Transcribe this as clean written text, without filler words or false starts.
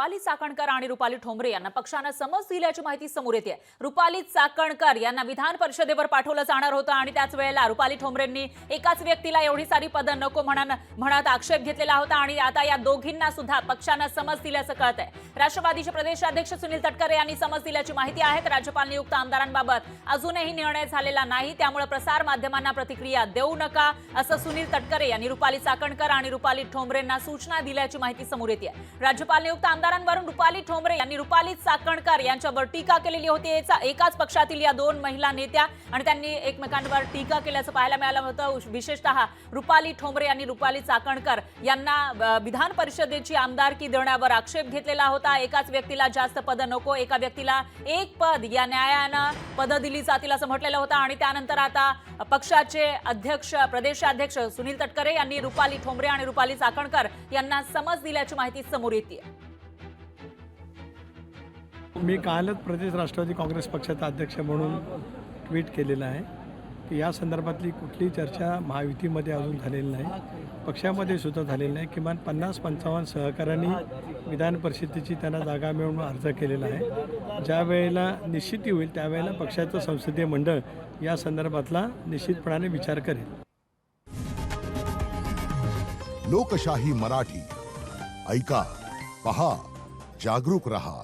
रुपाली चाकणकर आणि रुपाली ठोंबरे यांना पक्षानं समज दिल्याची माहिती समोर येते। रुपाली चाकणकर यांना विधान परिषदेवर पाठवलं जाणार होतं आणि त्याच वेळेला रुपाली ठोंबरेंनी एकाच व्यक्तीला एवढी सारी पदं नको म्हणत आक्षेप घेतलेला होता आणि आता या दोघींना सुद्धा पक्षानं समज दिल्याचं कळतंय। राष्ट्रवादीचे प्रदेशाध्यक्ष सुनील तटकरे यांनी समज दिल्याची माहिती आहे। राज्यपाल नियुक्त आमदारांबाबत अजूनही निर्णय झालेला नाही, त्यामुळे प्रसार माध्यमांना प्रतिक्रिया देऊ नका असं सुनील तटकरे यांनी रुपाली चाकणकर आणि रुपाली ठोंबरेंना सूचना दिल्याची माहिती समोर येते। राज्यपाल नियुक्त आमदारांवरून रुपाली ठोंबरे यांनी रुपाली चाकणकर यांच्यावर टीका केलेली होती। एकाच पक्षातील या दोन महिला नेत्या आणि त्यांनी एकमेकांवर टीका केल्याचं पाहायला मिळालं होतं। विशेषतः रुपाली ठोंबरे यांनी रुपाली चाकणकर यांना विधान परिषदेची आमदारकी देण्यावर आक्षेप घेतलेला होता। एकाच व्यक्तीला जास्त पद नको, एका व्यक्तीला एक पद या न्यायानं पद दिली जातील असं म्हटलेलं होतं आणि त्यानंतर आता पक्षाचे अध्यक्ष प्रदेशाध्यक्ष सुनील तटकरे यांनी रुपाली ठोंबरे आणि रुपाली चाकणकर यांना समज दिल्याची माहिती समोर येते। मी कालच प्रदेश राष्ट्रवादी काँग्रेस पक्षाचा अध्यक्ष म्हणून ट्विट केलेलं आहे की या संदर्भातली कुठली चर्चा महायुतीमध्ये अजून झालेली नाही, पक्षामध्ये सुद्धा झालेली नाही। किमान 50-55 सहकाऱ्यांनी विधान परिषदेची त्यांना जागा मिळवून अर्ज केलेला आहे। ज्या वेळेला निश्चिती होईल त्यावेळेला पक्षाचं संसदीय मंडळ या संदर्भातला निश्चितपणाने विचार करेल। लोकशाही मराठी ऐका, पहा, जागरूक रहा।